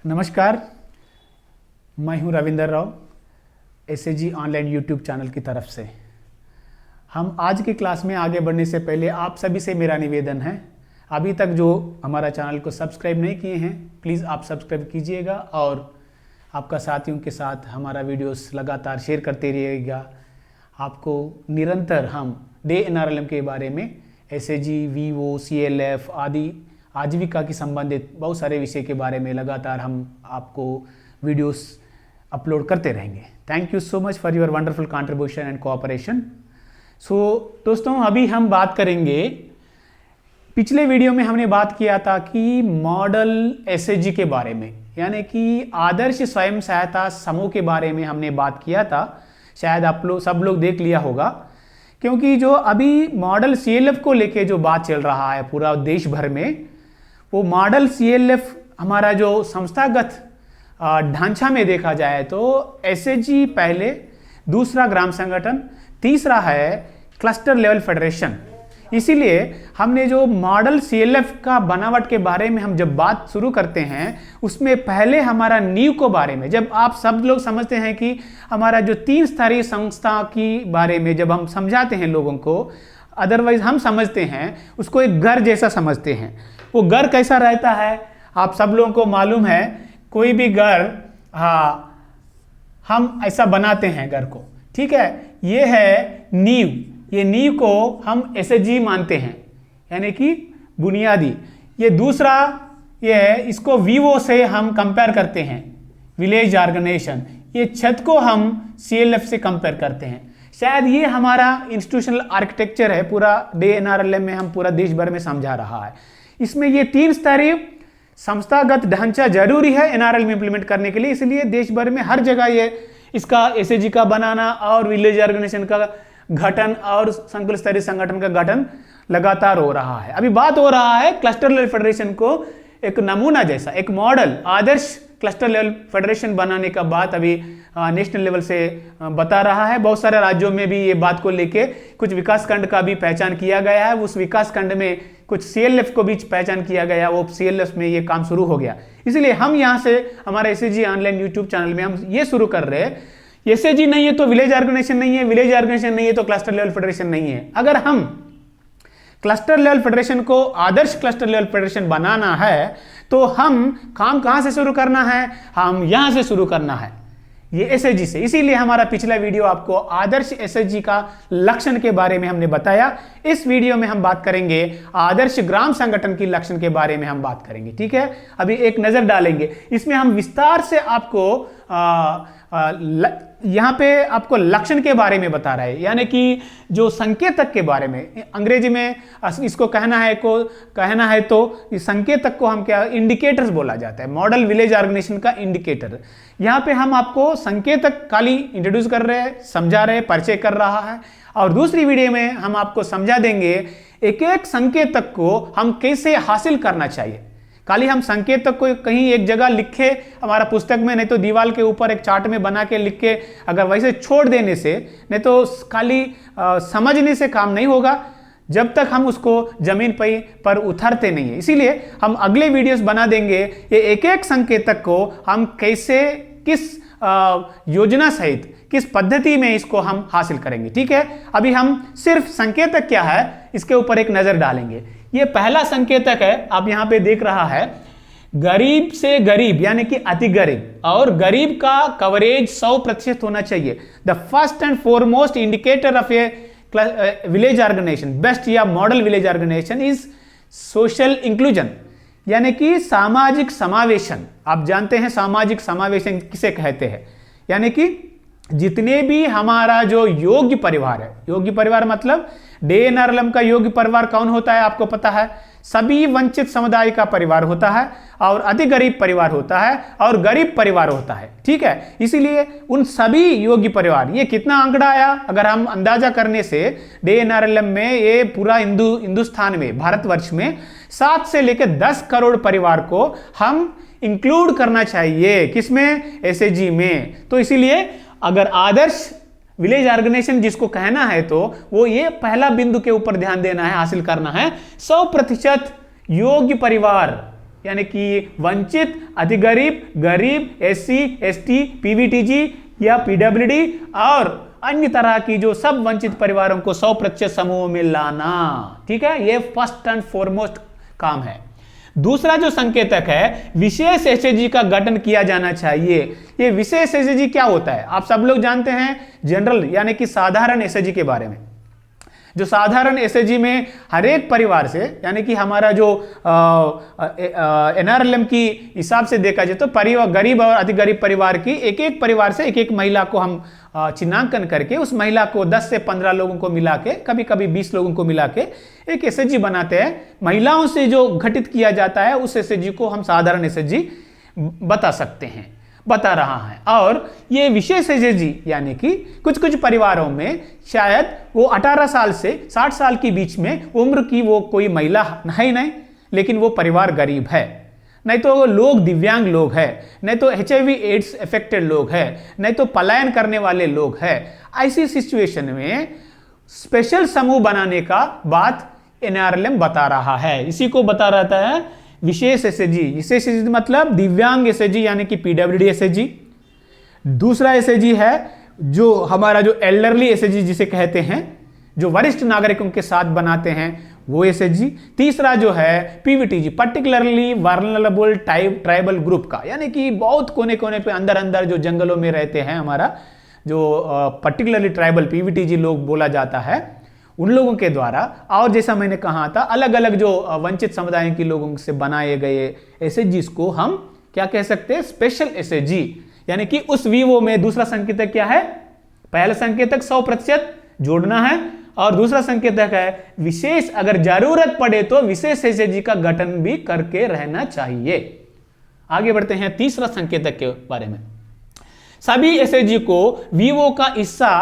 नमस्कार, मैं हूं Ravinder Rao, SAG online YouTube channel की तरफ से। हम आज की क्लास में आगे बढ़ने से पहले आप सभी से मेरा निवेदन है, अभी तक जो हमारा चैनल को सब्सक्राइब नहीं किए हैं प्लीज़ आप सब्सक्राइब कीजिएगा और आपका साथियों के साथ हमारा वीडियोस लगातार शेयर करते रहिएगा। आपको निरंतर हम डे एनआरएलएम के बारे में एसएजी, वीवो, सीएलएफ आदि आजीविका की संबंधित बहुत सारे विषय के बारे में लगातार हम आपको वीडियोस अपलोड करते रहेंगे। Thank you so much for your wonderful contribution and cooperation. So दोस्तों, अभी हम बात करेंगे, पिछले वीडियो में हमने बात किया था कि मॉडल एसएजी के बारे में, यानी कि आदर्श स्वयं सहायता समूह के बारे में हमने बात किया था। शायद आप लोग सब लोग देख लिया होगा, क्योंकि जो अभी मॉडल सीएलएफ को लेके जो बात चल रहा है पूरा देश भर में, वो मॉडल सीएलएफ हमारा जो संस्थागत ढांचा में देखा जाए तो एसएजी पहले, दूसरा ग्राम संगठन, तीसरा है क्लस्टर लेवल फेडरेशन। इसीलिए हमने जो मॉडल सीएलएफ का बनावट के बारे में हम जब बात शुरू करते हैं, उसमें पहले हमारा नींव को बारे में, जब आप सब लोग समझते हैं कि हमारा जो 3 स्तरीय संस्था की बारे में जब हम समझाते हैं लोगों को, अदरवाइज हम समझते हैं उसको एक घर जैसा समझते हैं। वो घर कैसा रहता है आप सब लोगों को मालूम है। कोई भी घर, हम ऐसा बनाते हैं घर को, ठीक है। ये है नींव, ये नींव को हम एसएजी मानते हैं, यानी कि बुनियादी। ये दूसरा ये है, इसको वीवो से हम कंपेयर करते हैं, विलेज ऑर्गेनाइजेशन। ये छत को हम सीएलएफ से कंपेयर करते हैं। शायद ये हमारा इंस्टीट्यूशनल आर्किटेक्चर है, पूरा डे एनआरएलएम में हम पूरा देश भर में समझा रहा है। इसमें ये 3 स्तरीय संस्थागत ढांचा जरूरी है एनआरएल में इंप्लीमेंट करने के लिए, इसलिए देश भर में हर जगह ये इसका एसएजी का बनाना और विलेज ऑर्गेनाइजेशन का गठन और संकुल स्तरीय संगठन का गठन लगातार हो रहा है। अभी बात हो रहा है क्लस्टर लेवल फेडरेशन को एक नमूना जैसा, एक मॉडल, आदर्श क्लस्टर लेवल फेडरेशन बनाने का बात अभी नेशनल लेवल से बता रहा है। बहुत सारे राज्यों में भी ये बात को लेके कुछ विकास खंड का भी पहचान किया गया है। उस विकास खंड में कुछ सीएलएफ को भी पहचान किया गया, वो सीएलएफ में ये काम शुरू हो गया। इसलिए हम यहाँ से हमारे एसएजी ऑनलाइन यूट्यूब चैनल में हम ये शुरू कर रहे हैं, एसएजी नहीं है तो विलेज ऑर्गेनाइजेशन नहीं है, विलेज ऑर्गेनाइजेशन नहीं है तो क्लस्टर लेवल फेडरेशन नहीं है। अगर हम क्लस्टर लेवल फेडरेशन को आदर्श क्लस्टर लेवल फेडरेशन बनाना है तो हम काम कहां से शुरू करना है? हम यहां से शुरू करना है, ये एसएजी से। इसीलिए हमारा पिछला वीडियो आपको आदर्श एसएजी का लक्षण के बारे में हमने बताया। इस वीडियो में हम बात करेंगे आदर्श ग्राम संगठन की लक्षण के बारे में हम बात करेंगे, ठीक है। अभी एक नजर डालेंगे, इसमें हम विस्तार से आपको यहाँ पे आपको लक्षण के बारे में बता रहे हैं, यानी कि जो संकेतक के बारे में, अंग्रेजी में इसको कहना है तो इस संकेतक को हम क्या, इंडिकेटर्स बोला जाता है। मॉडल विलेज ऑर्गेनाइजेशन का इंडिकेटर। यहाँ पे हम आपको संकेतक खाली इंट्रोड्यूस कर रहे हैं, समझा रहे हैं, परिचय कर रहा है। और दूसरी वीडियो में हम आपको समझा देंगे एक एक संकेतक को हम कैसे हासिल करना चाहिए। खाली हम संकेतक को कहीं एक जगह लिखे हमारा पुस्तक में, नहीं तो दीवार के ऊपर एक चार्ट में बना के लिख के अगर वैसे छोड़ देने से, नहीं तो खाली समझने से काम नहीं होगा जब तक हम उसको जमीन पर उतरते नहीं है। इसीलिए हम अगले वीडियोस बना देंगे, ये एक एक संकेतक को हम कैसे, किस योजना सहित, किस पद्धति में इसको हम हासिल करेंगे, ठीक है। अभी हम सिर्फ संकेतक क्या है इसके ऊपर एक नजर डालेंगे। ये पहला संकेतक है, आप यहां पे देख रहा है, गरीब से गरीब यानी कि अति गरीब, और गरीब का कवरेज 100% होना चाहिए। The first and foremost indicator of a village organization, best या model village organization is social inclusion, यानी कि सामाजिक समावेशन। आप जानते हैं सामाजिक समावेशन किसे कहते हैं, यानी कि जितने भी हमारा जो योग्य परिवार है, योग्य परिवार मतलब डे एनआरएलएम का योग्य परिवार कौन होता है आपको पता है, सभी वंचित समुदाय का परिवार होता है, और अति गरीब परिवार होता है, और गरीब परिवार होता है, ठीक है। इसीलिए उन सभी योग्य परिवार, ये कितना आंकड़ा आया अगर हम अंदाजा करने से, डे एनआरएलएम में ये पूरा हिंदुस्तान में, भारतवर्ष में 7 से लेकर 10 करोड़ परिवार को हम इंक्लूड करना चाहिए, किसमें, एसएजी में। तो इसीलिए अगर आदर्श विलेज ऑर्गेनाइजेशन जिसको कहना है तो वो ये पहला बिंदु के ऊपर ध्यान देना है, हासिल करना है 100% योग्य परिवार, यानी कि वंचित, अतिगरीब, गरीब, एससी, एसटी, पीवीटीजी या पीडब्ल्यूडी और अन्य तरह की जो सब वंचित परिवारों को 100% समूह में लाना। ठीक है, ये फर्स्ट एंड फॉरमोस्ट काम है। दूसरा जो संकेतक है, विशेष एसएचजी का गठन किया जाना चाहिए। ये विशेष एसएचजी क्या होता है? आप सब लोग जानते हैं जनरल यानी कि साधारण एसएचजी के बारे में। जो साधारण एसएचजी में हर एक परिवार से, यानी कि हमारा जो एनआरएलएम की हिसाब से देखा जाए तो परिवार, गरीब और अति गरीब परिवार की एक एक परिवार से एक एक महिला को हम चिन्हांकन करके उस महिला को 10 से 15 लोगों को मिला के, कभी कभी 20 लोगों को मिला के एक एसएचजी बनाते हैं। महिलाओं से जो गठित किया जाता है उस एसएचजी को हम साधारण एसएचजी बता सकते हैं, बता रहा है। और ये विशेष एसएचजी यानी कि कुछ कुछ परिवारों में शायद वो 18 साल से 60 साल के बीच में उम्र की वो कोई महिला है नहीं, लेकिन वो परिवार गरीब है, नहीं तो वो लोग दिव्यांग लोग हैं, नहीं तो HIV एड्स अफेक्टेड लोग हैं, नहीं तो पलायन करने वाले लोग हैं। ऐसी सिचुएशन में स्पेशल समूह बनाने का बात एनआरएलएम बता रहा है। इसी को बता रहता है विशेष एसएचजी। विशेष एसएचजी मतलब दिव्यांग एसएचजी यानी कि पीडब्ल्यूडी एसएचजी। दूसरा एसएचजी है जो हमारा जो एल्डरली एसएचजी जिसे कहते हैं, जो वरिष्ठ नागरिकों के साथ बनाते हैं, वो एसएचजी। तीसरा जो है PVTG, particularly vulnerable tribal group का, यानी कि बहुत कोने कोने पे अंदर अंदर जो जंगलों में रहते हैं, हमारा जो पर्टिकुलरली ट्राइबल पीवीटीजी लोग बोला जाता है, उन लोगों के द्वारा। और जैसा मैंने कहा था, अलग अलग जो वंचित समुदाय के लोगों से बनाए गए एसएचजी को हम क्या कह सकते हैं? Special SHG. यानी कि उस वीवो में दूसरा संकेतक क्या है? पहला संकेतक 100% जोड़ना है, और दूसरा संकेतक है विशेष, अगर जरूरत पड़े तो विशेष एसएचजी का गठन भी करके रहना चाहिए। आगे बढ़ते हैं तीसरा संकेतक के बारे में। सभी एसएचजी को वीवो का हिस्सा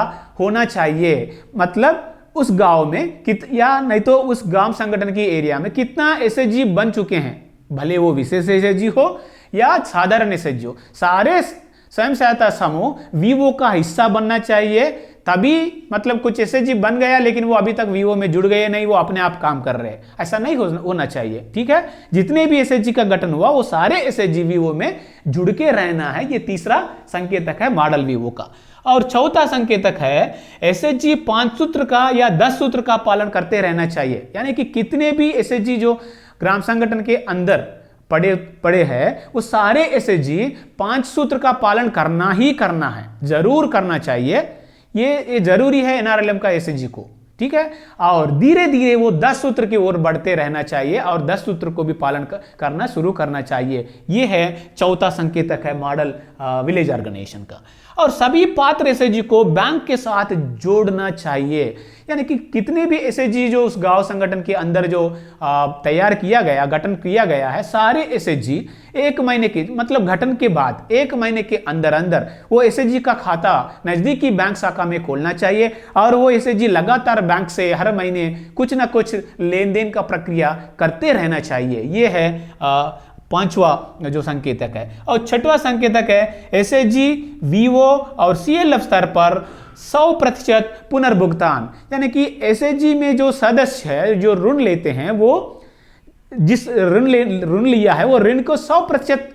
होना चाहिए। मतलब उस गांव में या नहीं तो उस गांव संगठन की एरिया में कितना एसएचजी बन चुके हैं, भले वो विशेष एसएचजी हो या साधारण एसएचजी हो, सारे स्वयं सहायता समूह वीवो का हिस्सा बनना चाहिए। तभी मतलब कुछ एसएचजी बन गया लेकिन वो अभी तक वीवो में जुड़ गए नहीं, वो अपने आप काम कर रहे हैं, ऐसा नहीं होना चाहिए। ठीक है, जितने भी एसएचजी का गठन हुआ वो सारे एसएचजी वीवो में जुड़ के रहना है। ये तीसरा संकेतक है मॉडल वीवो का। और चौथा संकेतक है एसएचजी 5 सूत्र का या 10 सूत्र का पालन करते रहना चाहिए। यानी कि कितने भी एसएचजी जो ग्राम संगठन के अंदर पड़े हैं, वो सारे एसएचजी 5 सूत्र का पालन करना ही करना है, जरूर करना चाहिए। ये जरूरी है एनआरएलएम का एसएचजी को। ठीक है, और धीरे धीरे वो 10 सूत्र की ओर बढ़ते रहना चाहिए और 10 सूत्र को भी पालन करना शुरू करना चाहिए। ये है चौथा संकेतक है मॉडल विलेज ऑर्गेनाइजेशन का। और सभी पात्र एसएचजी को बैंक के साथ जोड़ना चाहिए। यानी कि कितने भी एसएचजी जो उस गांव संगठन के अंदर जो तैयार किया गया, गठन किया गया है, सारे एसएचजी 1 महीने की मतलब गठन के बाद 1 महीने के अंदर अंदर वो एसएचजी का खाता नजदीकी बैंक शाखा में खोलना चाहिए और वो एसएचजी लगातार बैंक से हर महीने कुछ ना कुछ लेन देन का प्रक्रिया करते रहना चाहिए। ये है पांचवा जो संकेतक है। और छठवां संकेतक है एसएचजी वीवो और सीएलएफ स्तर पर 100% पुनर्भुगतान। यानी कि एसएचजी में जो सदस्य है जो ऋण लेते हैं, वो जिस ऋण लिया है वो ऋण को 100%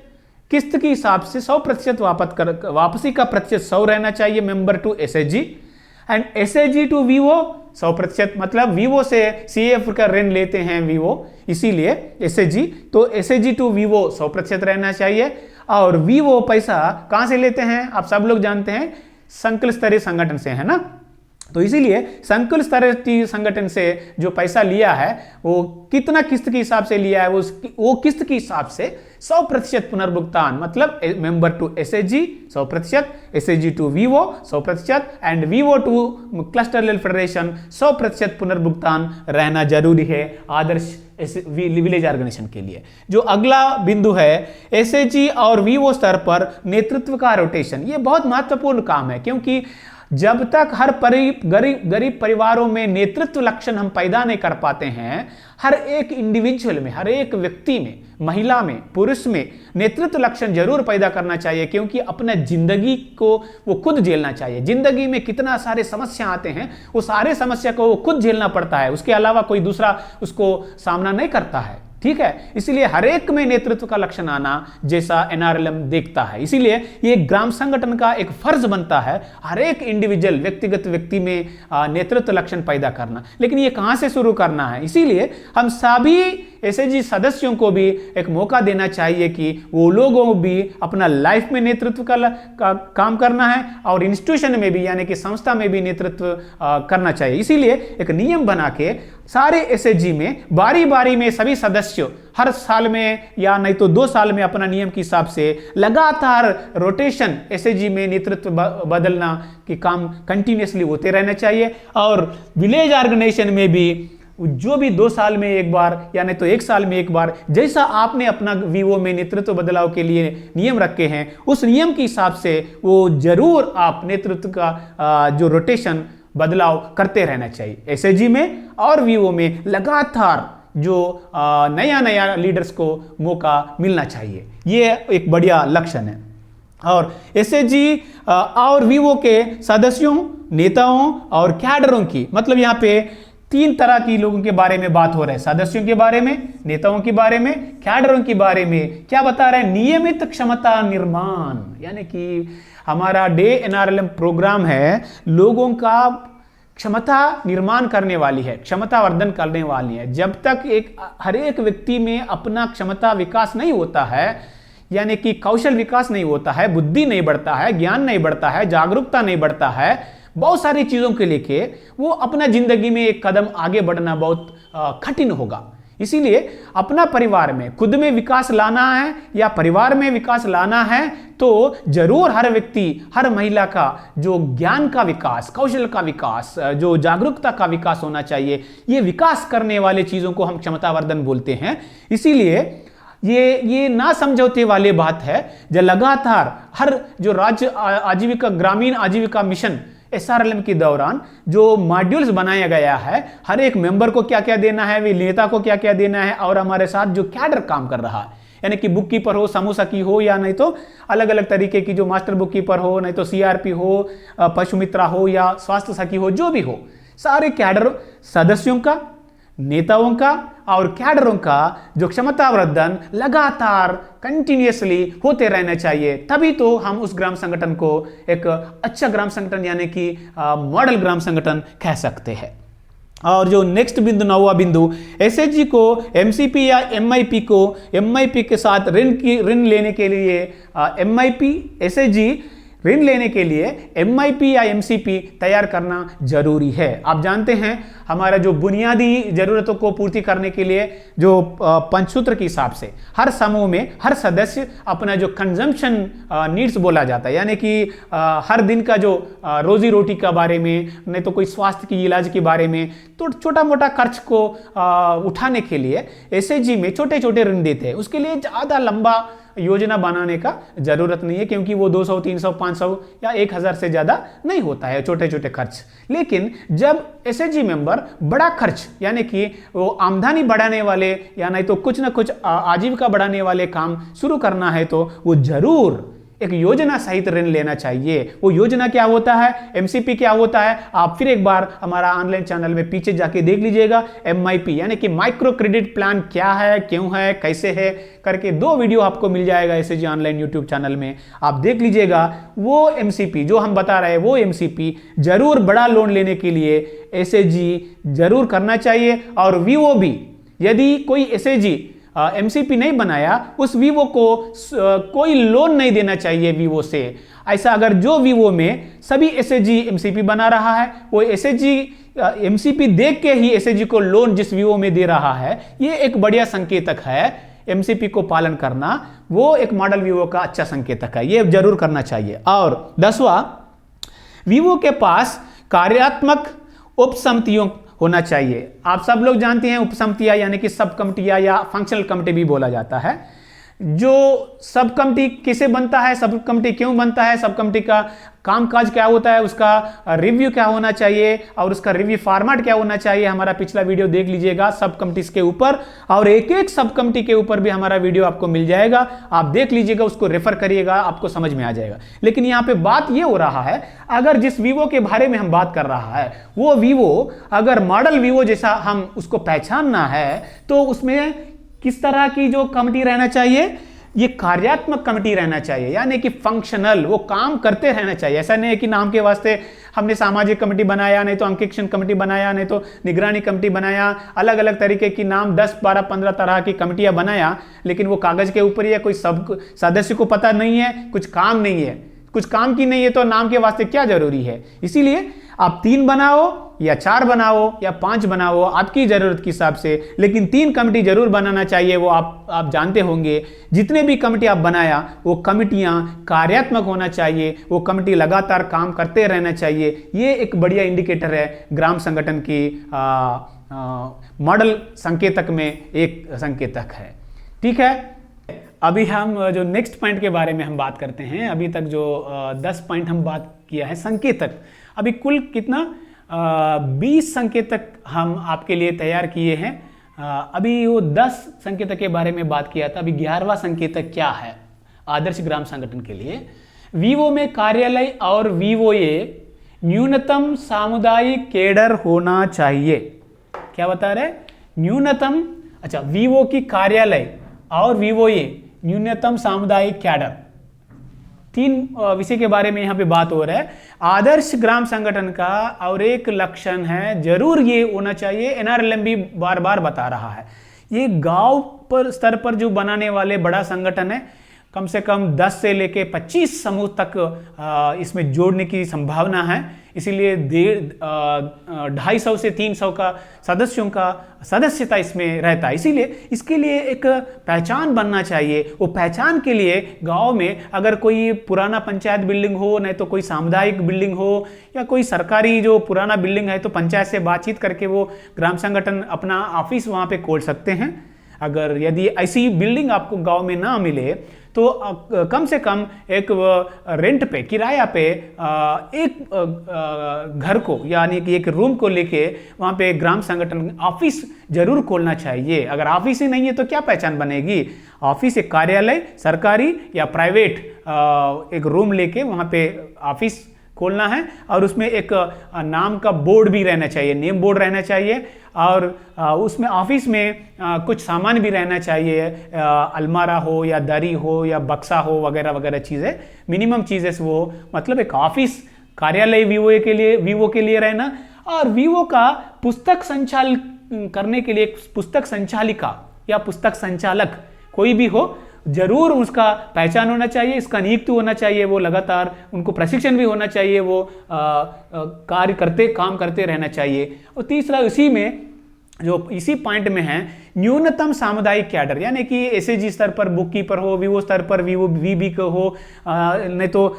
किस्त के हिसाब से 100% वापसी का प्रतिशत 100 रहना चाहिए member to SHG. And SHG to VO 100%, मतलब वीवो से सीएफ का ऋण लेते हैं वीवो, इसीलिए एसएचजी, तो एसएचजी टू वीवो 100% रहना चाहिए। और वीवो पैसा कहां से लेते हैं? आप सब लोग जानते हैं, संकुल स्तरीय संगठन से, है ना। तो इसीलिए संकुल स्तरीय संगठन से जो पैसा लिया है वो कितना किस्त के हिसाब से लिया है, वो किस्त के हिसाब से 100% पुनर्भुगतान, मतलब member to SHG 100%, SHG to VO 100% and VO to cluster level federation 100% पुनर्भुगतान रहना जरूरी है आदर्श विलेज ऑर्गेनाइजेशन के लिए। जो अगला बिंदु है एसएचजी और वीवो स्तर पर नेतृत्व का रोटेशन। ये बहुत महत्वपूर्ण काम है, क्योंकि जब तक हर गरीब परिवारों में नेतृत्व लक्षण हम पैदा नहीं कर पाते हैं, हर एक इंडिविजुअल में, हर एक व्यक्ति में, महिला में, पुरुष में नेतृत्व लक्षण जरूर पैदा करना चाहिए, क्योंकि अपने जिंदगी को वो खुद झेलना चाहिए। जिंदगी में कितना सारे समस्या आते हैं, वो सारे समस्या को वो खुद झेलना पड़ता है, उसके अलावा कोई दूसरा उसको सामना नहीं करता है। ठीक है। इसीलिए हर एक में नेतृत्व का लक्षण आना जैसा एनआरएलएम देखता है। इसीलिए ये ग्राम संगठन का एक फर्ज बनता है हर एक इंडिविजुअल व्यक्तिगत व्यक्ति में नेतृत्व लक्षण पैदा करना। लेकिन ये कहां से शुरू करना है? इसीलिए हम सभी एसएचजी सदस्यों को भी एक मौका देना चाहिए कि वो लोगों भी अपना लाइफ में नेतृत्व का काम करना है और इंस्टीट्यूशन में भी यानी कि संस्था में भी नेतृत्व करना चाहिए। इसीलिए एक नियम बना के सारे एसएचजी में बारी बारी में सभी सदस्य हर साल में या नहीं तो 2 साल में अपना नियम के हिसाब से लगातार रोटेशन एसएचजी में नेतृत्व बदलना के काम कंटिन्यूसली होते रहना चाहिए। और विलेज ऑर्गेनाइजेशन में भी जो भी 2 साल में एक बार या नहीं तो 1 साल में एक बार जैसा आपने अपना वीओ में नेतृत्व बदलाव के लिए नियम रखे हैं उस नियम के हिसाब से वो जरूर आप नेतृत्व का जो रोटेशन बदलाव करते रहना चाहिए। एसएचजी में और वीओ में लगातार जो नया नया लीडर्स को मौका मिलना चाहिए, ये एक बढ़िया लक्षण है। और एसएचजी और वीओ के सदस्यों, नेताओं और कैडरों की मतलब यहाँ पे 3 तरह की लोगों के बारे में बात हो रहा है, सदस्यों के बारे में, नेताओं के बारे में, कैडरों के बारे में। क्या बता रहे हैं? नियमित क्षमता निर्माण, यानी कि हमारा डे एनआरएलएम प्रोग्राम है लोगों का क्षमता निर्माण करने वाली है, क्षमता वर्धन करने वाली है। जब तक हर एक व्यक्ति में अपना क्षमता विकास नहीं होता है, यानी कि कौशल विकास नहीं होता है, बुद्धि नहीं बढ़ता है, ज्ञान नहीं बढ़ता है, जागरूकता नहीं बढ़ता है, बहुत सारी चीजों के लेके वो अपना जिंदगी में एक कदम आगे बढ़ना बहुत कठिन होगा। इसीलिए अपना परिवार में खुद में विकास लाना है या परिवार में विकास लाना है तो जरूर हर व्यक्ति, हर महिला का जो ज्ञान का विकास, कौशल का विकास, जो जागरूकता का विकास होना चाहिए। ये विकास करने वाले चीजों को हम क्षमतावर्धन बोलते हैं। इसीलिए ये ना समझौते वाली बात है जो लगातार हर जो राज्य आजीविका, ग्रामीण आजीविका मिशन एसआरएलएम के दौरान जो मॉड्यूल्स बनाया गया है, हर एक मेंबर को क्या क्या देना है, वे नेता को क्या क्या देना है, और हमारे साथ जो कैडर काम कर रहा है, यानी कि बुक कीपर हो, समूह सखी हो या नहीं तो अलग अलग तरीके की जो मास्टर बुक कीपर हो, नहीं तो सीआरपी हो, पशु मित्रा हो या स्वास्थ्य सखी हो, जो भी हो, सारे कैडर सदस्यों का, नेताओं का और कैडरों का जो क्षमतावर्धन लगातार कंटिन्यूसली होते रहना चाहिए। तभी तो हम उस ग्राम संगठन को एक अच्छा ग्राम संगठन यानी कि मॉडल ग्राम संगठन कह सकते हैं। और जो नेक्स्ट बिंदु, 9वां बिंदु, एसएचजी को एमसीपी या एमआईपी को एमआईपी के साथ ऋण लेने के लिए एमआईपी एसएचजी ऋण लेने के लिए एमआईपी या एमसीपी तैयार करना जरूरी है। आप जानते हैं हमारा जो बुनियादी जरूरतों को पूर्ति करने के लिए जो पंचसूत्र के हिसाब से हर समूह में हर सदस्य अपना जो कंजम्पशन नीड्स बोला जाता है, यानी कि हर दिन का जो रोजी रोटी का बारे में, नहीं तो कोई स्वास्थ्य की इलाज के बारे में, तो छोटा मोटा खर्च को उठाने के लिए एसएचजी में छोटे छोटे ऋण देते हैं। उसके लिए ज़्यादा लंबा योजना बनाने का जरूरत नहीं है, क्योंकि वो 200, 300, 500 या 1000 से ज्यादा नहीं होता है छोटे छोटे खर्च। लेकिन जब एसएचजी मेंबर बड़ा खर्च यानी कि वो आमदनी बढ़ाने वाले या नहीं तो कुछ ना कुछ आजीविका बढ़ाने वाले काम शुरू करना है तो वो जरूर एक योजना सहित ऋण लेना चाहिए। वो योजना क्या होता है, एमसीपी क्या होता है, आप फिर एक बार हमारा ऑनलाइन चैनल में पीछे जाके देख लीजिएगा। एमआईपी यानी कि माइक्रो क्रेडिट प्लान क्या है, क्यों है, कैसे है करके 2 वीडियो आपको मिल जाएगा एसएचजी ऑनलाइन यूट्यूब चैनल में, आप देख लीजिएगा। वो एमसीपी जो हम बता रहे हैं वो एमसीपी जरूर बड़ा लोन लेने के लिए एसएचजी जरूर करना चाहिए। और वीओ भी, यदि कोई एसएचजी एमसीपी नहीं बनाया, उस वीवो को कोई लोन नहीं देना चाहिए वीवो से। ऐसा अगर जो वीवो में सभी एसएचजी एमसीपी बना रहा है, वो एसएचजी एमसीपी देख के ही एसएचजी को लोन जिस वीवो में दे रहा है, ये एक बढ़िया संकेतक है। एमसीपी को पालन करना वो एक मॉडल वीवो का अच्छा संकेतक है, ये जरूर करना चाहिए। और 10वां, वीवो के पास कार्यात्मक उपसमितियों होना चाहिए। आप सब लोग जानते हैं उपसमितियां यानी कि सब कमिटियां या फंक्शनल कमिटी भी बोला जाता है। जो सब कमिटी किसे बनता है, सब कमिटी क्यों बनता है, सब कमिटी का कामकाज क्या होता है, उसका रिव्यू क्या होना चाहिए और उसका रिव्यू फॉर्मेट क्या होना चाहिए, हमारा पिछला वीडियो देख लीजिएगा सब कमिटीज के ऊपर। और एक एक सब कमिटी के ऊपर भी हमारा वीडियो आपको मिल जाएगा, आप देख लीजिएगा, उसको रेफर करिएगा, आपको समझ में आ जाएगा। लेकिन यहाँ पे बात ये हो रहा है, अगर जिस वीवो के बारे में हम बात कर रहा है वो वीवो अगर मॉडल वीवो जैसा हम उसको पहचानना है तो उसमें किस तरह की जो कमेटी रहना चाहिए, ये कार्यात्मक कमेटी रहना चाहिए, यानी कि फंक्शनल, वो काम करते रहना चाहिए। ऐसा नहीं है कि नाम के वास्ते हमने सामाजिक कमेटी बनाया, नहीं तो अंकेक्षण कमेटी बनाया, नहीं तो निगरानी कमेटी बनाया, अलग अलग तरीके की नाम 10, 12, 15 तरह की कमेटियां बनाया, लेकिन वो कागज के ऊपर ही है, कोई सब सदस्य को पता नहीं है, कुछ काम नहीं है, कुछ काम की नहीं है, तो नाम के वास्ते क्या जरूरी है। इसीलिए आप 3 बनाओ या 4 बनाओ या 5 बनाओ आपकी जरूरत के हिसाब से, लेकिन 3 कमेटी जरूर बनाना चाहिए। वो आप जानते होंगे, जितने भी कमेटी आप बनाया वो कमेटियां कार्यात्मक होना चाहिए, वो कमेटी लगातार काम करते रहना चाहिए। ये एक बढ़िया इंडिकेटर है ग्राम संगठन की मॉडल संकेतक में एक संकेतक है। ठीक है, अभी हम जो नेक्स्ट पॉइंट के बारे में हम बात करते हैं। अभी तक जो 10 पॉइंट हम बात किया है संकेतक, अभी कुल कितना 20 संकेतक हम आपके लिए तैयार किए हैं। अभी वो 10 संकेतक के बारे में बात किया था, अभी 11वां संकेतक क्या है आदर्श ग्राम संगठन के लिए। वीवो में कार्यालय और वीवोए न्यूनतम सामुदायिक कैडर होना चाहिए। क्या बता रहे, न्यूनतम, अच्छा, वीवो की कार्यालय और वीवोए न्यूनतम सामुदायिक कैडर, 3 विषय के बारे में यहाँ पे बात हो रहा है। आदर्श ग्राम संगठन का और एक लक्षण है, जरूर ये होना चाहिए, एनआरएलएम भी बार बार बता रहा है, ये गांव पर स्तर पर जो बनाने वाले बड़ा संगठन है, कम से कम 10 से लेके 25 समूह तक इसमें जोड़ने की संभावना है। इसीलिए 250 से 300 का सदस्यों का सदस्यता इसमें रहता है। इसीलिए इसके लिए एक पहचान बनना चाहिए। वो पहचान के लिए गांव में अगर कोई पुराना पंचायत बिल्डिंग हो, नहीं तो कोई सामुदायिक बिल्डिंग हो, या कोई सरकारी जो पुराना बिल्डिंग है, तो पंचायत से बातचीत करके वो ग्राम संगठन अपना ऑफिस वहाँ पे खोल सकते हैं। अगर यदि ऐसी बिल्डिंग आपको गांव में ना मिले तो कम से कम एक रेंट पे, किराया पे एक घर को, यानी कि एक रूम को लेके वहाँ पे ग्राम संगठन ऑफिस जरूर खोलना चाहिए। अगर ऑफिस ही नहीं है तो क्या पहचान बनेगी। ऑफिस एक कार्यालय, सरकारी या प्राइवेट, एक रूम लेके वहाँ पे ऑफिस खोलना है, और उसमें एक नाम का बोर्ड भी रहना चाहिए, नेम बोर्ड रहना चाहिए, और उसमें ऑफिस में कुछ सामान भी रहना चाहिए, अलमारा हो या दरी हो या बक्सा हो, वगैरह वगैरह चीज़ें, मिनिमम चीज़ें वो, मतलब एक ऑफिस कार्यालय वीवो के लिए रहना। और वीवो का पुस्तक संचालन करने के लिए एक पुस्तक संचालिका या पुस्तक संचालक कोई भी हो, जरूर उसका पहचान होना चाहिए, इसका नियुक्त होना चाहिए, वो लगातार उनको प्रशिक्षण भी होना चाहिए, वो काम करते रहना चाहिए। और तीसरा इसी में जो इसी पॉइंट में है, न्यूनतम सामुदायिक कैडर, यानी कि एसएजी स्तर पर बुक कीपर हो, वीवो स्तर पर वीवो वीबी को हो, नहीं तो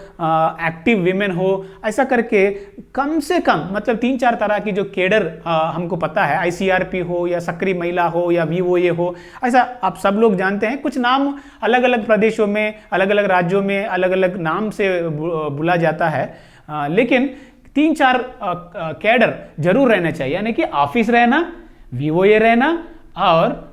एक्टिव विमेन हो, ऐसा करके कम से कम, मतलब 3-4 तरह की जो कैडर हमको पता है, आईसीआरपी हो या सक्रिय महिला हो या वीवोए हो, ऐसा आप सब लोग जानते हैं। कुछ नाम अलग अलग प्रदेशों में, अलग अलग राज्यों में अलग अलग नाम से बुला जाता है, लेकिन 3-4 कैडर जरूर रहना चाहिए, यानी कि ऑफिस रहना, वीवोए रहना, और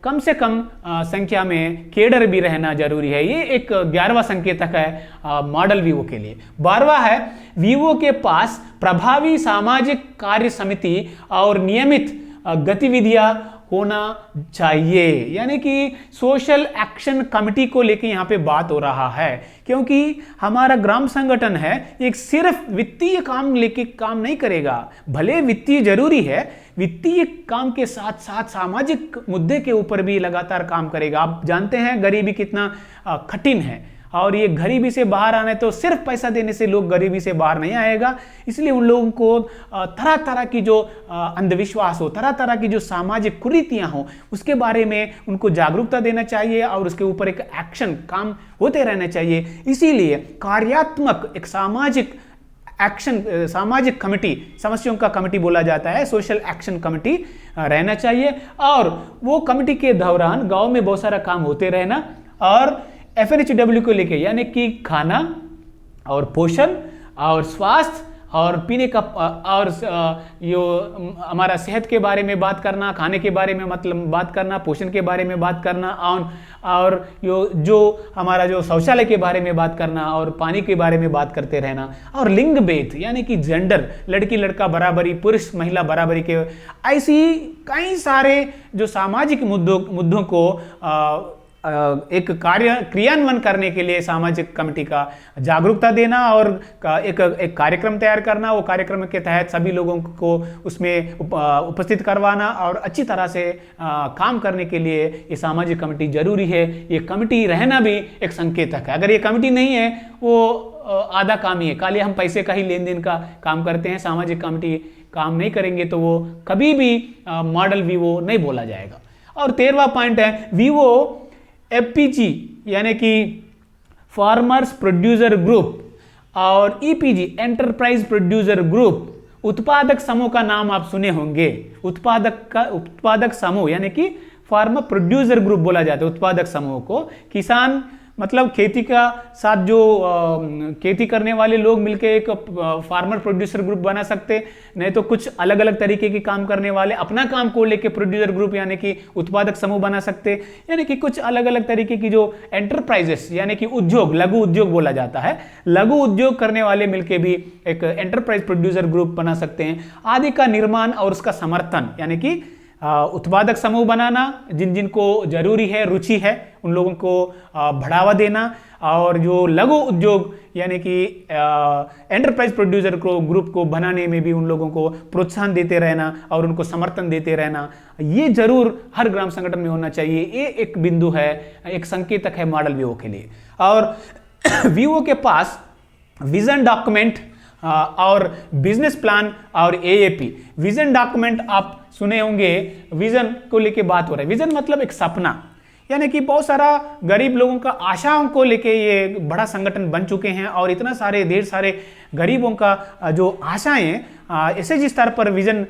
कम से कम संख्या में कैडर भी रहना जरूरी है। ये एक 11वां संकेतक है मॉडल वीवो के लिए। 12वां है, वीवो के पास प्रभावी सामाजिक कार्य समिति और नियमित गतिविधियां होना चाहिए, यानी कि सोशल एक्शन कमेटी को लेके यहाँ पे बात हो रहा है, क्योंकि हमारा ग्राम संगठन है, एक सिर्फ वित्तीय काम लेके काम नहीं करेगा। भले वित्तीय जरूरी है, वित्तीय काम के साथ साथ सामाजिक मुद्दे के ऊपर भी लगातार काम करेगा। आप जानते हैं गरीबी कितना कठिन है, और ये गरीबी से बाहर आने, तो सिर्फ पैसा देने से लोग गरीबी से बाहर नहीं आएगा। इसलिए उन लोगों को तरह तरह की जो अंधविश्वास हो, तरह तरह की जो सामाजिक कुरीतियां हो, उसके बारे में उनको जागरूकता देना चाहिए, और उसके ऊपर एक एक्शन काम होते रहना चाहिए। इसीलिए कार्यात्मक एक सामाजिक एक्शन, सामाजिक कमेटी, समस्याओं का कमेटी बोला जाता है, सोशल एक्शन कमेटी रहना चाहिए। और वो कमेटी के दौरान गांव में बहुत सारा काम होते रहना, और FNHW को लेके, यानी कि खाना और पोषण और स्वास्थ्य और पीने का और यो हमारा सेहत के बारे में बात करना, खाने के बारे में मतलब बात करना, पोषण के बारे में बात करना, और यो जो हमारा जो शौचालय के बारे में बात करना और पानी के बारे में बात करते रहना, और लिंग भेद यानी कि जेंडर, लड़की लड़का बराबरी, पुरुष महिला बराबरी के ऐसी कई सारे जो सामाजिक मुद्दों को एक क्रियान्वयन करने के लिए सामाजिक कमेटी का जागरूकता देना और एक कार्यक्रम तैयार करना, वो कार्यक्रम के तहत सभी लोगों को उसमें उपस्थित करवाना और अच्छी तरह से काम करने के लिए ये सामाजिक कमेटी जरूरी है। ये कमेटी रहना भी एक संकेतक है। अगर ये कमेटी नहीं है वो आधा काम ही है, खाली हम पैसे का ही लेन देन का काम करते हैं। सामाजिक कमेटी काम नहीं करेंगे तो वो कभी भी मॉडल वीवो नहीं बोला जाएगा। और 13वां पॉइंट है वीवो एफपीजी यानी कि फार्मर्स प्रोड्यूसर ग्रुप और ईपीजी एंटरप्राइज प्रोड्यूसर ग्रुप उत्पादक समूह का नाम आप सुने होंगे। उत्पादक समूह यानी कि फार्मर प्रोड्यूसर ग्रुप बोला जाता है उत्पादक समूह को। किसान मतलब खेती का साथ जो खेती करने वाले लोग मिलकर एक फार्मर प्रोड्यूसर ग्रुप बना सकते, नहीं तो कुछ अलग अलग तरीके के काम करने वाले अपना काम को लेके प्रोड्यूसर ग्रुप यानी कि उत्पादक समूह बना सकते, यानी कि कुछ अलग अलग तरीके की जो एंटरप्राइजेस यानी कि उद्योग, लघु उद्योग बोला जाता है, लघु उद्योग करने वाले मिलके भी एक एंटरप्राइज प्रोड्यूसर ग्रुप बना सकते हैं। आदि का निर्माण और उसका समर्थन यानी कि उत्पादक समूह बनाना, जिन जिन को जरूरी है, रुचि है, उन लोगों को बढ़ावा देना, और जो लघु उद्योग यानी कि एंटरप्राइज प्रोड्यूसर ग्रुप को बनाने में भी उन लोगों को प्रोत्साहन देते रहना और उनको समर्थन देते रहना, ये जरूर हर ग्राम संगठन में होना चाहिए। ये एक बिंदु है, एक संकेतक है मॉडल वीवो के लिए। और वीवो के पास विजन डॉक्यूमेंट और बिजनेस प्लान और एएपी। विजन डॉक्यूमेंट आप सुने होंगे, विजन को लेके बात हो रहा है। विजन मतलब एक सपना, यानी कि बहुत सारा गरीब लोगों का आशाओं को लेके ये बड़ा संगठन बन चुके हैं और इतना सारे ढेर सारे गरीबों का जो आशाएं एसएजी स्तर पर विजन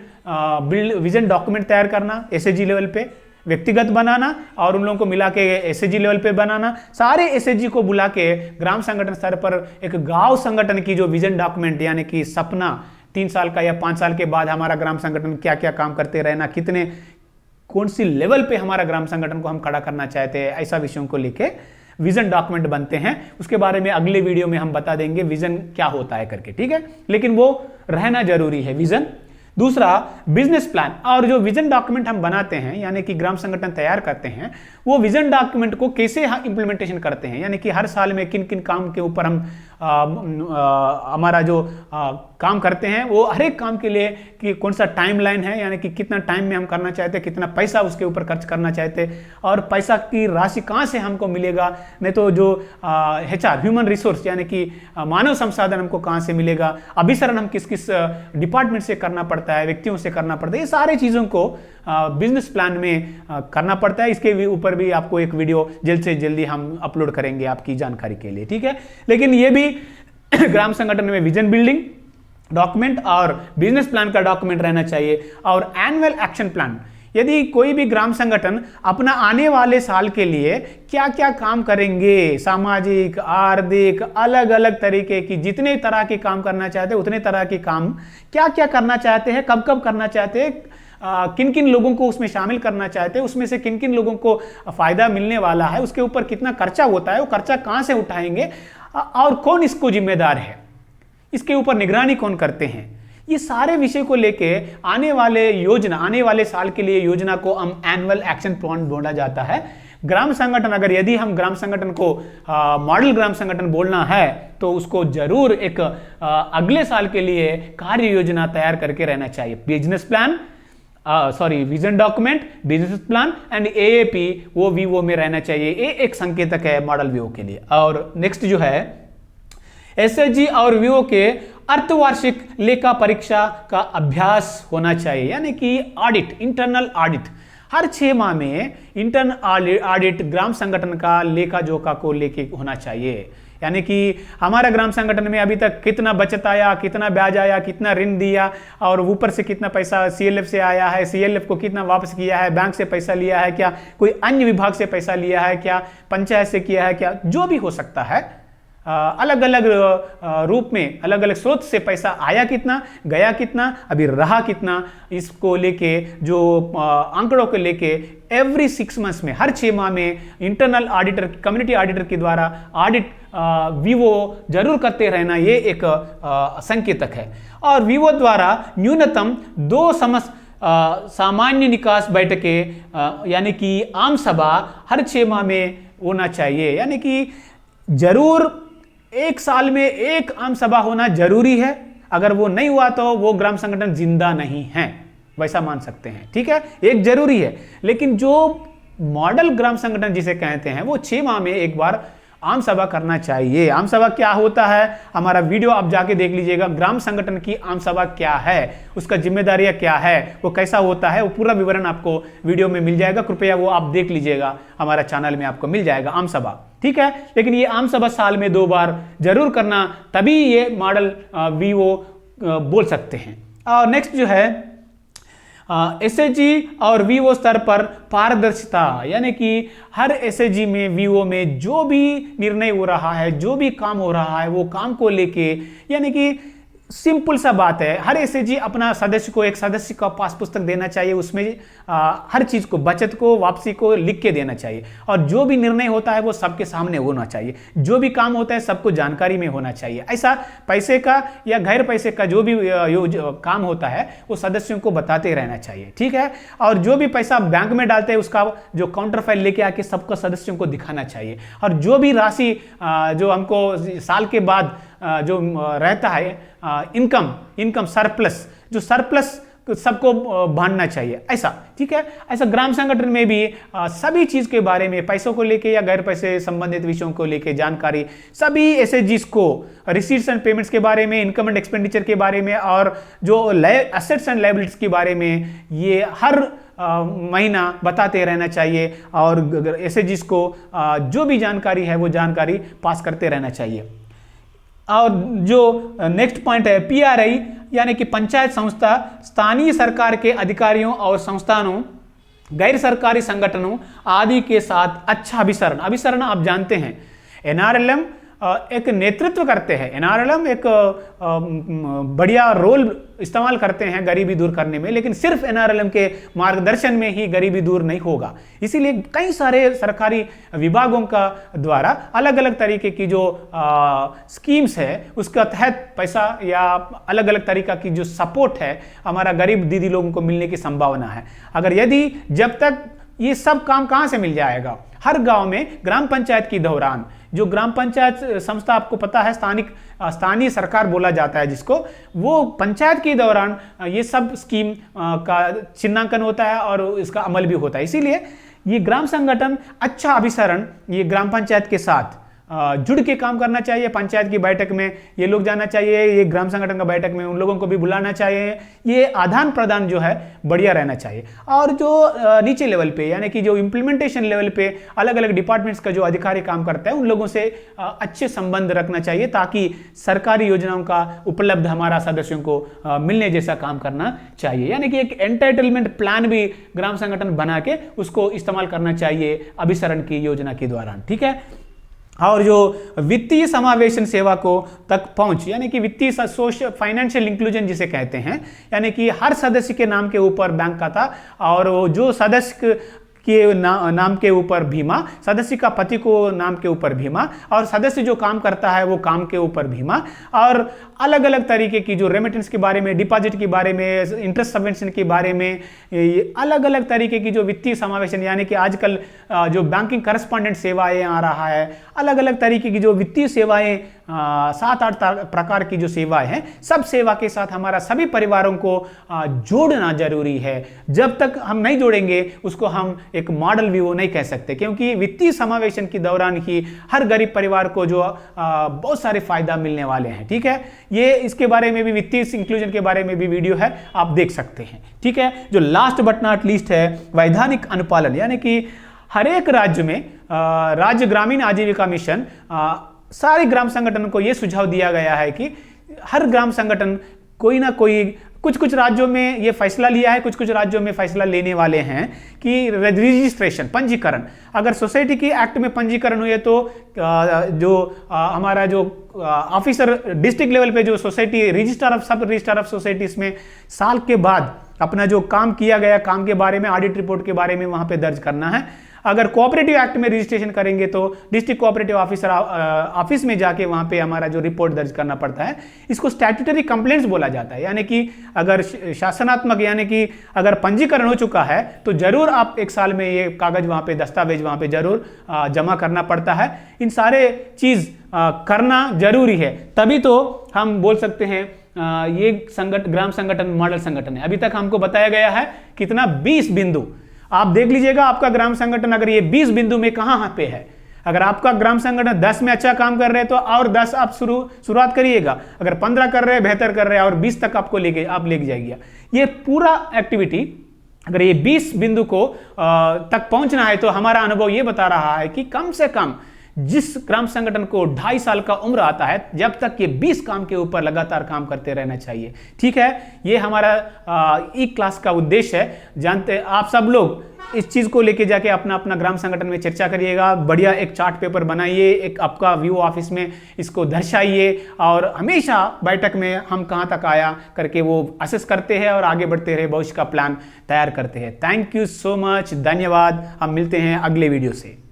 डॉक्यूमेंट तैयार करना, एसएजी लेवल पे व्यक्तिगत बनाना और उन लोगों को मिला के एसएजी लेवल पे बनाना, सारे एसएजी को बुला के ग्राम संगठन स्तर पर एक गांव संगठन की जो विजन डॉक्यूमेंट यानी कि सपना 3 साल का या 5 साल के बाद हमारा ग्राम संगठन क्या क्या काम करते रहना, कितने कौन सी लेवल पे हमारा ग्राम संगठन को हम खड़ा करना चाहते हैं, ऐसा विषयों को लेके विजन डॉक्यूमेंट बनते हैं। उसके बारे में अगले वीडियो में हम बता देंगे विजन क्या होता है करके, ठीक है, लेकिन वो रहना जरूरी है विजन। दूसरा बिजनेस प्लान, और जो विजन डॉक्यूमेंट हम बनाते हैं यानी कि ग्राम संगठन तैयार करते हैं, वो विजन डॉक्यूमेंट को कैसे इंप्लीमेंटेशन करते हैं, यानी कि हर साल में किन किन काम के ऊपर हम हमारा जो काम करते हैं वो हर एक काम के लिए कि कौन सा टाइमलाइन है, यानी कि कितना टाइम में हम करना चाहते हैं, कितना पैसा उसके ऊपर खर्च करना चाहते हैं, और पैसा की राशि कहाँ से हमको मिलेगा, नहीं तो जो HR ह्यूमन रिसोर्स यानी कि मानव संसाधन हमको कहाँ से मिलेगा, अभिसरण हम किस किस डिपार्टमेंट से करना पड़ता है, व्यक्तियों से करना पड़ता है, ये सारी चीज़ों को बिजनेस प्लान में करना पड़ता है। इसके ऊपर भी आपको एक वीडियो जल्द से जल्दी हम अपलोड करेंगे आपकी जानकारी के लिए, ठीक है। लेकिन ये भी ग्राम संगठन में विजन बिल्डिंग डॉक्यूमेंट और बिजनेस प्लान का डॉक्यूमेंट रहना चाहिए, और एनुअल एक्शन प्लान। यदि कोई भी ग्राम संगठन अपना आने वाले साल के लिए क्या क्या काम करेंगे, सामाजिक, आर्थिक, अलग अलग तरीके की जितने तरह के काम करना चाहते हैं उतने तरह के काम क्या क्या करना चाहते हैं, कब कब करना चाहते हैं, किन किन लोगों को उसमें शामिल करना चाहते हैं, उसमें से किन किन लोगों को फायदा मिलने वाला है, उसके ऊपर कितना खर्चा होता है, वो खर्चा कहाँ से उठाएंगे और कौन इसको जिम्मेदार है, इसके ऊपर निगरानी कौन करते हैं, ये सारे विषय को लेके आने वाले साल के लिए योजना को हम एनुअल एक्शन प्लान बोला जाता है। ग्राम संगठन, अगर यदि हम ग्राम संगठन को मॉडल ग्राम संगठन बोलना है तो उसको जरूर एक अगले साल के लिए कार्य योजना तैयार करके रहना चाहिए। Business plan vision document, business plan and AAP वो वीवो में रहना चाहिए। ये एक संकेतक है मॉडल वीवो के लिए। और नेक्स्ट जो है एसएचजी और वीवो के अर्धवार्षिक लेखा परीक्षा का अभ्यास होना चाहिए, यानी कि ऑडिट, इंटरनल ऑडिट हर 6 माह में इंटरनल ऑडिट ग्राम संगठन का लेखा जोखा को लेके होना चाहिए। यानी कि हमारा ग्राम संगठन में अभी तक कितना बचत आया, कितना ब्याज आया, कितना ऋण दिया, और ऊपर से कितना पैसा सीएलएफ से आया है, सीएलएफ को कितना वापस किया है, बैंक से पैसा लिया है क्या, कोई अन्य विभाग से पैसा लिया है क्या, पंचायत से किया है क्या, जो भी हो सकता है, अलग अलग रूप में, अलग अलग स्रोत से पैसा आया कितना, गया कितना, अभी रहा कितना, इसको लेके जो आंकड़ों को लेके एवरी 6 मंथ्स में, हर 6 माह में इंटरनल ऑडिटर, कम्युनिटी ऑडिटर के द्वारा ऑडिट वीवो जरूर करते रहना, ये एक संकेतक है। और वीवो द्वारा न्यूनतम 2 सामान्य निकास बैठकें यानी कि आम सभा हर 6 माह में होना चाहिए, यानी कि जरूर 1 साल में 1 आम सभा होना जरूरी है। अगर वो नहीं हुआ तो वो ग्राम संगठन जिंदा नहीं है, वैसा मान सकते हैं। ठीक है, एक जरूरी है। लेकिन जो मॉडल ग्राम संगठन जिसे कहते हैं वो 6 माह में एक बार आम सभा करना चाहिए। आम सभा क्या होता है, हमारा वीडियो आप जाके देख लीजिएगा, ग्राम संगठन की आम सभा क्या है, उसका जिम्मेदारियां क्या है, वो कैसा होता है, वो पूरा विवरण आपको वीडियो में मिल जाएगा। कृपया वो आप देख लीजिएगा, हमारा चैनल में आपको मिल जाएगा आम सभा। ठीक है, लेकिन ये आम सभा साल में 2 बार जरूर करना, तभी ये मॉडल वीवो बोल सकते हैं। और नेक्स्ट जो है एसएचजी और वीवो स्तर पर पारदर्शिता, यानी कि हर एसएचजी में, वीवो में जो भी निर्णय हो रहा है, जो भी काम हो रहा है, वो काम को लेके, यानी कि सिंपल सा बात है, हर एसएचजी अपना सदस्य को एक सदस्य का पास पुस्तक देना चाहिए, उसमें हर चीज को, बचत को, वापसी को लिख के देना चाहिए। और जो भी निर्णय होता है वो सबके सामने होना चाहिए, जो भी काम होता है सबको जानकारी में होना चाहिए। ऐसा पैसे का या गैर पैसे का जो भी काम होता है वो सदस्यों को बताते रहना चाहिए। ठीक है, और जो भी पैसा बैंक में डालते हैं उसका जो काउंटर फाइल लेके आके सबको सदस्यों को दिखाना चाहिए। और जो भी राशि जो हमको साल के बाद जो रहता है इनकम सरप्लस, जो सरप्लस सबको बांटना चाहिए, ऐसा। ठीक है, ऐसा ग्राम संगठन में भी सभी चीज के बारे में, पैसों को लेके या गैर पैसे संबंधित विषयों को लेके जानकारी सभी एसएचजीज को, रिसीट्स एंड पेमेंट्स के बारे में, इनकम एंड एक्सपेंडिचर के बारे में, और जो एसेट्स एंड लायबिलिटीज के बारे में, ये हर महीना बताते रहना चाहिए। और एसएचजीज को जो भी जानकारी है वो जानकारी पास करते रहना चाहिए। और जो नेक्स्ट पॉइंट है पीआरआई, यानी कि पंचायत संस्था, स्थानीय सरकार के अधिकारियों और संस्थानों, गैर सरकारी संगठनों आदि के साथ अच्छा अभिसरण आप जानते हैं। एनआरएलएम एक नेतृत्व करते हैं, एनआरएलएम एक बढ़िया रोल इस्तेमाल करते हैं गरीबी दूर करने में, लेकिन सिर्फ एनआरएलएम के मार्गदर्शन में ही गरीबी दूर नहीं होगा। इसीलिए कई सारे सरकारी विभागों का द्वारा अलग अलग तरीके की जो स्कीम्स है उसका तहत पैसा या अलग अलग तरीका की जो सपोर्ट है हमारा गरीब दीदी लोगों को मिलने की संभावना है। अगर यदि जब तक ये सब काम कहां से मिल जाएगा, हर गांव में ग्राम पंचायत के दौरान, जो ग्राम पंचायत संस्था आपको पता है स्थानीय सरकार बोला जाता है जिसको, वो पंचायत के दौरान ये सब स्कीम का चिन्हांकन होता है और इसका अमल भी होता है। इसीलिए ये ग्राम संगठन अच्छा अभिसरण ये ग्राम पंचायत के साथ जुड़ के काम करना चाहिए। पंचायत की बैठक में ये लोग जाना चाहिए, ये ग्राम संगठन का बैठक में उन लोगों को भी बुलाना चाहिए। ये आदान प्रदान जो है बढ़िया रहना चाहिए। और जो नीचे लेवल पे यानी कि जो इम्प्लीमेंटेशन लेवल पे अलग अलग डिपार्टमेंट्स का जो अधिकारी काम करता है उन लोगों से अच्छे संबंध रखना चाहिए, ताकि सरकारी योजनाओं का उपलब्ध हमारा सदस्यों को मिलने जैसा काम करना चाहिए। यानी कि एक एंटाइटलमेंट प्लान भी ग्राम संगठन बना के उसको इस्तेमाल करना चाहिए अभिसरण की योजना के दौरान। ठीक है, और जो वित्तीय समावेशन सेवा को तक पहुंच, यानी कि वित्तीय सोशल फाइनेंशियल इंक्लूजन जिसे कहते हैं, यानी कि हर सदस्य के नाम के ऊपर बैंक खाता और जो सदस्य के नाम के ऊपर बीमा, सदस्य का पति को नाम के ऊपर बीमा, और सदस्य जो काम करता है वो काम के ऊपर बीमा, और अलग अलग तरीके की जो रेमिटेंस के बारे में, डिपॉजिट के बारे में, इंटरेस्ट सबवेंशन के बारे में, अलग अलग तरीके की जो वित्तीय समावेशन, यानी कि आजकल जो बैंकिंग करस्पॉन्डेंट सेवाएं आ रहा है, अलग अलग तरीके की जो वित्तीय सेवाएं 7-8 प्रकार की जो सेवाएं हैं, सब सेवा के साथ हमारा सभी परिवारों को जोड़ना जरूरी है। जब तक हम नहीं जोड़ेंगे उसको हम एक मॉडल वीवो नहीं कह सकते, क्योंकि वित्तीय समावेशन के दौरान ही हर गरीब परिवार को जो बहुत सारे फायदा मिलने वाले हैं। ठीक है, ये इसके बारे में भी, वित्तीय इंक्लूजन के बारे में भी वीडियो है, आप देख सकते हैं। ठीक है, जो लास्ट बट नॉट लीस्ट है वैधानिक अनुपालन, यानी कि हर एक राज्य में राज्य ग्रामीण आजीविका मिशन सारे ग्राम संगठन को यह सुझाव दिया गया है कि हर ग्राम संगठन कोई ना कोई कुछ कुछ राज्यों में ये फैसला लिया है, कुछ कुछ राज्यों में फैसला लेने वाले हैं कि रजिस्ट्रेशन, पंजीकरण, अगर सोसाइटी की एक्ट में पंजीकरण हुए तो हमारा जो ऑफिसर डिस्ट्रिक्ट लेवल पे जो सोसाइटी रजिस्ट्रार ऑफ सब रजिस्ट्रार ऑफ सोसाइटीज में साल के बाद अपना जो काम किया गया काम के बारे में, ऑडिट रिपोर्ट के बारे में वहां पे दर्ज करना है। अगर कोऑपरेटिव एक्ट में रजिस्ट्रेशन करेंगे तो डिस्ट्रिक्ट कोऑपरेटिव ऑफिसर ऑफिस में जाके वहां पे हमारा जो रिपोर्ट दर्ज करना पड़ता है। इसको स्टैट्यूटरी कंप्लेंट्स बोला जाता है, यानी कि अगर शासनात्मक यानी कि अगर पंजीकरण हो चुका है तो जरूर आप 1 साल में ये कागज वहां पे, दस्तावेज वहां पे जरूर जमा करना पड़ता है। इन सारे चीज करना जरूरी है, तभी तो हम बोल सकते हैं ये ग्राम संगठन मॉडल संगठन है। अभी तक हमको बताया गया है कितना, 20 बिंदु। आप देख लीजिएगा आपका ग्राम संगठन अगर ये 20 बिंदु में कहां पे है। अगर आपका ग्राम संगठन 10 में अच्छा काम कर रहे हैं तो और 10 आप शुरुआत करिएगा, अगर 15 कर रहे हैं बेहतर कर रहे हैं और 20 तक आपको लेके जाइएगा। ये पूरा एक्टिविटी अगर ये 20 बिंदु को तक पहुंचना है तो हमारा अनुभव ये बता रहा है कि कम से कम जिस ग्राम संगठन को 2.5 साल का उम्र आता है जब तक ये 20 काम के ऊपर लगातार काम करते रहना चाहिए। ठीक है, ये हमारा ई क्लास का उद्देश्य है। जानते आप सब लोग इस चीज को लेके जाके अपना अपना ग्राम संगठन में चर्चा करिएगा, बढ़िया एक चार्ट पेपर बनाइए, एक आपका व्यू ऑफिस में इसको दर्शाइए और हमेशा बैठक में हम कहां तक आया करके वो असेस करते हैं और आगे बढ़ते रहे, भविष्य का प्लान तैयार करते हैं। थैंक यू सो मच, धन्यवाद। हम मिलते हैं अगले वीडियो से।